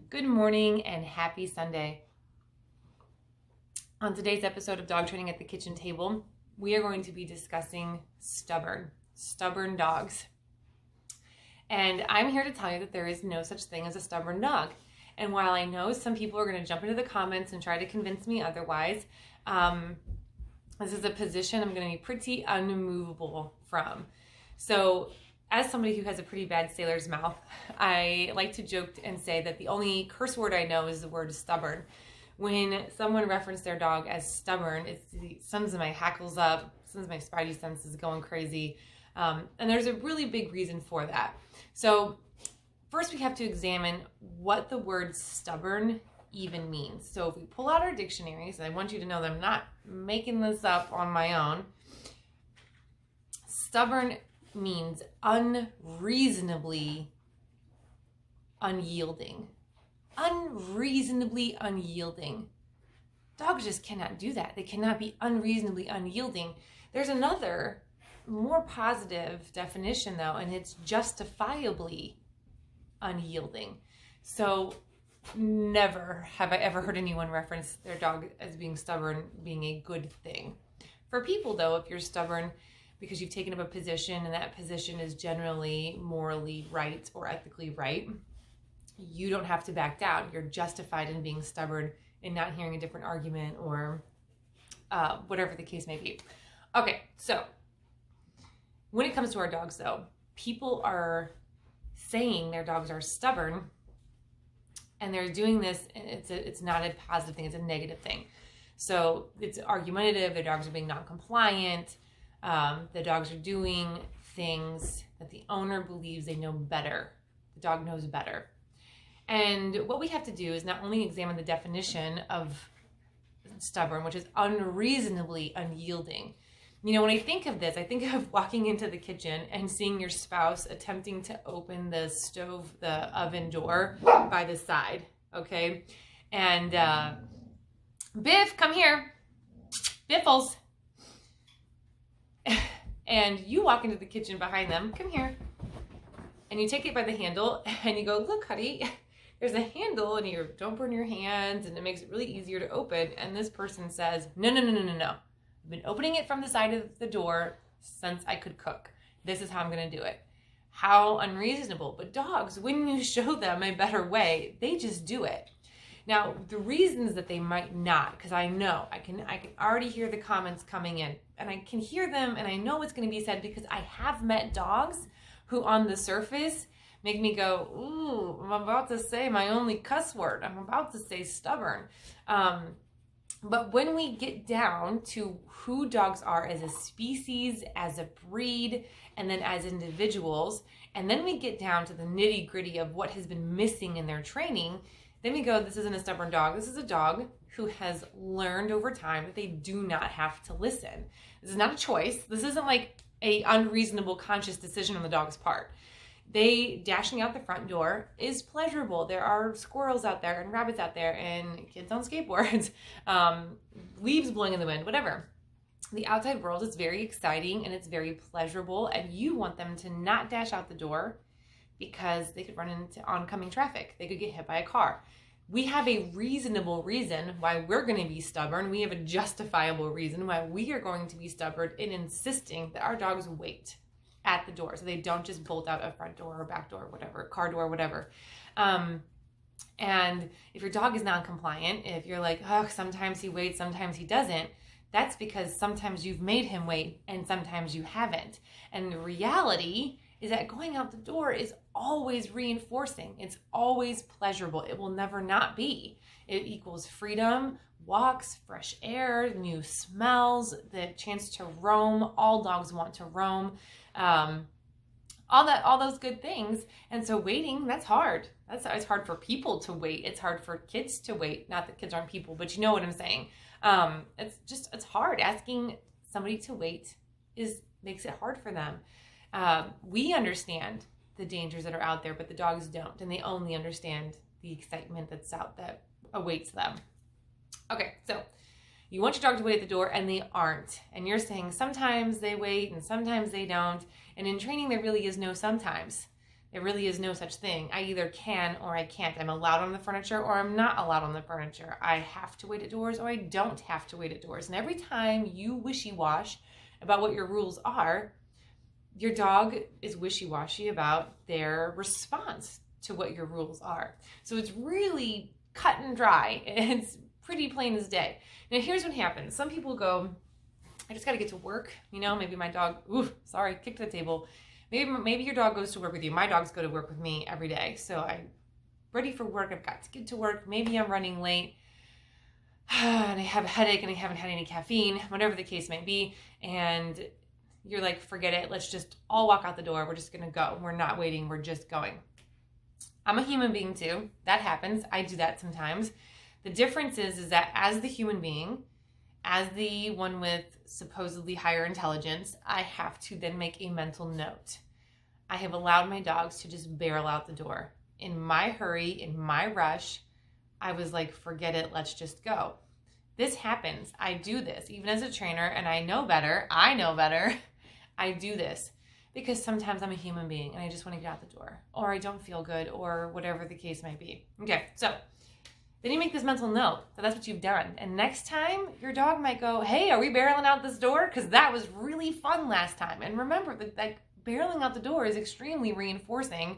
Good morning and happy Sunday. On today's episode of Dog Training at the Kitchen Table, we are going to be discussing stubborn dogs. And I'm here to tell you that there is no such thing as a stubborn dog. And while I know some people are going to jump into the comments and try to convince me otherwise, this is a position I'm going to be pretty unmovable from. So as somebody who has a pretty bad sailor's mouth, I like to joke and say that the only curse word I know is the word stubborn. When someone references their dog as stubborn, it sends my hackles up, sends my spidey senses going crazy. And there's a really big reason for that. So first we have to examine what the word stubborn even means. So if we pull out our dictionaries, and I want you to know that I'm not making this up on my own, stubborn means unreasonably unyielding. Unreasonably unyielding. Dogs just cannot do that. They cannot be unreasonably unyielding. There's another, more positive definition though, and it's justifiably unyielding. So never have I ever heard anyone reference their dog as being stubborn being a good thing. For people though, if you're stubborn because you've taken up a position and that position is generally morally right or ethically right, you don't have to back down. You're justified in being stubborn and not hearing a different argument or whatever the case may be. Okay, so when it comes to our dogs though, people are saying their dogs are stubborn and they're doing this, and it's not a positive thing, it's a negative thing. So it's argumentative, their dogs are being non-compliant, the dogs are doing things that the owner believes they know better. The dog knows better. And what we have to do is not only examine the definition of stubborn, which is unreasonably unyielding. You know, when I think of this, I think of walking into the kitchen and seeing your spouse attempting to open the oven door by the side, okay? And Biff, come here. Biffles. And you walk into the kitchen behind them, come here. And you take it by the handle and you go, look, honey, there's a handle and you don't burn your hands and it makes it really easier to open. And this person says, no. I've been opening it from the side of the door since I could cook. This is how I'm going to do it. How unreasonable. But dogs, when you show them a better way, they just do it. Now, the reasons that they might not, because I know, I can already hear the comments coming in, and I can hear them, and I know what's going to be said because I have met dogs who on the surface make me go, ooh, I'm about to say my only cuss word. I'm about to say stubborn. But when we get down to who dogs are as a species, as a breed, and then as individuals, and then we get down to the nitty-gritty of what has been missing in their training, then we go, this isn't a stubborn dog. This is a dog who has learned over time that they do not have to listen. This is not a choice. This isn't like a unreasonable conscious decision on the dog's part. They dashing out the front door is pleasurable. There are squirrels out there and rabbits out there and kids on skateboards, leaves blowing in the wind, whatever. The outside world is very exciting and it's very pleasurable, and you want them to not dash out the door because they could run into oncoming traffic. They could get hit by a car. We have a reasonable reason why we're going to be stubborn. We have a justifiable reason why we are going to be stubborn in insisting that our dogs wait at the door so they don't just bolt out a front door or back door, whatever, car door, whatever. And if your dog is non-compliant, if you're like, oh, sometimes he waits, sometimes he doesn't, that's because sometimes you've made him wait and sometimes you haven't. And the reality is that going out the door is always reinforcing. It's always pleasurable. It will never not be. It equals freedom, walks, fresh air, new smells, the chance to roam. All dogs want to roam. All those good things. And so waiting, that's hard. It's hard for people to wait. It's hard for kids to wait. Not that kids aren't people, but you know what I'm saying. It's hard. Asking somebody to wait makes it hard for them. We understand the dangers that are out there, but the dogs don't, and they only understand the excitement that awaits them. Okay, so you want your dog to wait at the door and they aren't. And you're saying sometimes they wait and sometimes they don't. And in training, there really is no sometimes. There really is no such thing. I either can or I can't. I'm allowed on the furniture or I'm not allowed on the furniture. I have to wait at doors or I don't have to wait at doors. And every time you wishy-wash about what your rules are, your dog is wishy-washy about their response to what your rules are. So it's really cut and dry. It's pretty plain as day. Now here's what happens. Some people go, I just got to get to work. Maybe my dog, kicked the table. Maybe your dog goes to work with you. My dogs go to work with me every day. So I'm ready for work. I've got to get to work. Maybe I'm running late and I have a headache and I haven't had any caffeine, whatever the case may be. And you're like, forget it. Let's just all walk out the door. We're just going to go. We're not waiting. We're just going. I'm a human being too. That happens. I do that sometimes. The difference is that as the human being, as the one with supposedly higher intelligence, I have to then make a mental note. I have allowed my dogs to just barrel out the door. In my hurry, in my rush, I was like, forget it, let's just go. This happens. I do this, even as a trainer, and I know better. I do this because sometimes I'm a human being and I just want to get out the door, or I don't feel good, or whatever the case might be. Okay, so then you make this mental note that that's what you've done. And next time, your dog might go, hey, are we barreling out this door? Because that was really fun last time. And remember that barreling out the door is extremely reinforcing.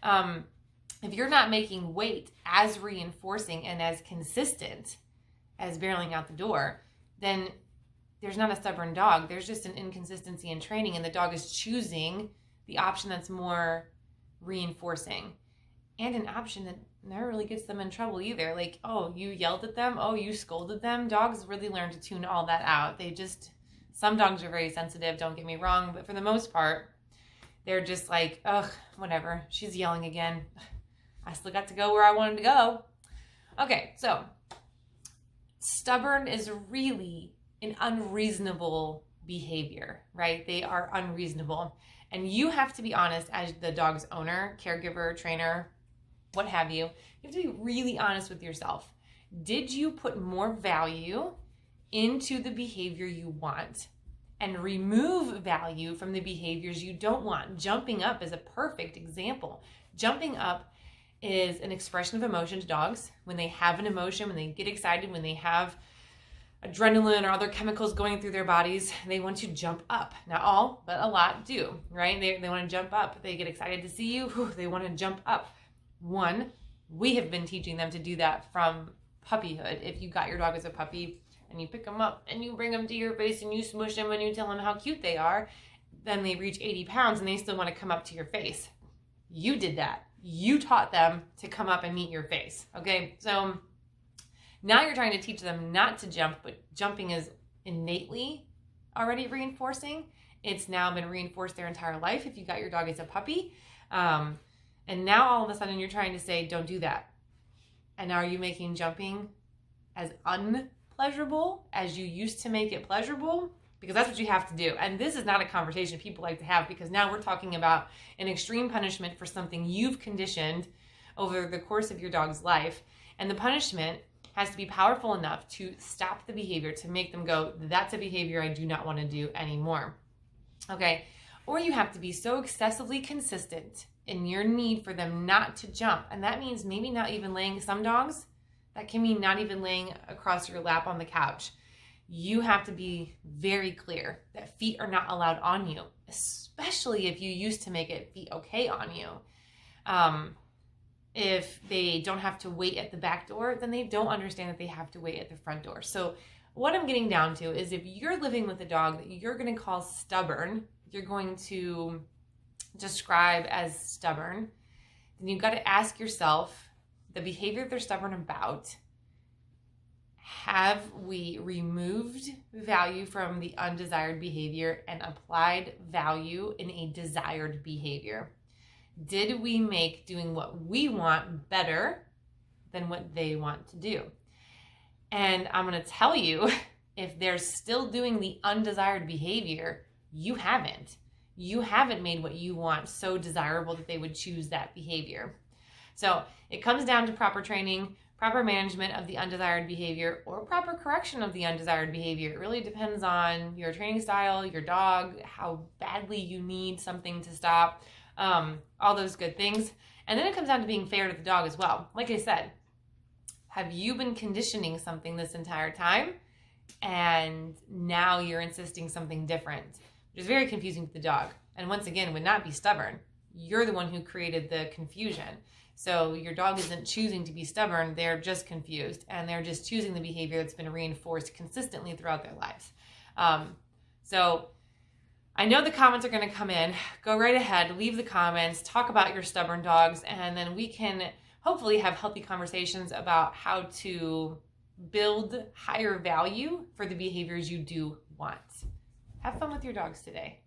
If you're not making weight as reinforcing and as consistent as barreling out the door, then there's not a stubborn dog. There's just an inconsistency in training, and the dog is choosing the option that's more reinforcing, and an option that never really gets them in trouble either. Like, oh, you yelled at them. Oh, you scolded them. Dogs really learn to tune all that out. Some dogs are very sensitive, don't get me wrong, but for the most part, they're just like, ugh, whatever. She's yelling again. I still got to go where I wanted to go. Okay, so stubborn is really an unreasonable behavior, right? They are unreasonable. And you have to be honest as the dog's owner, caregiver, trainer, what have you. You have to be really honest with yourself. Did you put more value into the behavior you want and remove value from the behaviors you don't want? Jumping up is a perfect example. Jumping up is an expression of emotion to dogs. When they have an emotion, when they get excited, when they have adrenaline or other chemicals going through their bodies, they want to jump up. Not all, but a lot do, right? They want to jump up. They get excited to see you. They want to jump up. One, we have been teaching them to do that from puppyhood. If you got your dog as a puppy and you pick them up and you bring them to your face and you smush them and you tell them how cute they are, then they reach 80 pounds and they still want to come up to your face. You did that. You taught them to come up and meet your face. Okay, so now you're trying to teach them not to jump, but jumping is innately already reinforcing. It's now been reinforced their entire life if you got your dog as a puppy. And now all of a sudden you're trying to say, don't do that. And now are you making jumping as unpleasurable as you used to make it pleasurable? Because that's what you have to do. And this is not a conversation people like to have, because now we're talking about an extreme punishment for something you've conditioned over the course of your dog's life. And the punishment has to be powerful enough to stop the behavior, to make them go, that's a behavior I do not want to do anymore. Okay. Or you have to be so excessively consistent in your need for them not to jump. And that means maybe not even laying, some dogs, that can mean not even laying across your lap on the couch. You have to be very clear that feet are not allowed on you, especially if you used to make it feet okay on you. If they don't have to wait at the back door, then they don't understand that they have to wait at the front door. So what I'm getting down to is, if you're living with a dog that you're going to call stubborn, you're going to describe as stubborn, then you've got to ask yourself the behavior they're stubborn about. Have we removed value from the undesired behavior and applied value in a desired behavior? Did we make doing what we want better than what they want to do? And I'm going to tell you, if they're still doing the undesired behavior, you haven't. You haven't made what you want so desirable that they would choose that behavior. So it comes down to proper training, proper management of the undesired behavior, or proper correction of the undesired behavior. It really depends on your training style, your dog, how badly you need something to stop. all those good things. And then it comes down to being fair to the dog as well. Like I said, have you been conditioning something this entire time and now you're insisting something different, which is very confusing to the dog. And once again, would not be stubborn. You're the one who created the confusion. So your dog isn't choosing to be stubborn, they're just confused, and they're just choosing the behavior that's been reinforced consistently throughout their lives. So I know the comments are going to come in. Go right ahead, leave the comments, talk about your stubborn dogs, and then we can hopefully have healthy conversations about how to build higher value for the behaviors you do want. Have fun with your dogs today.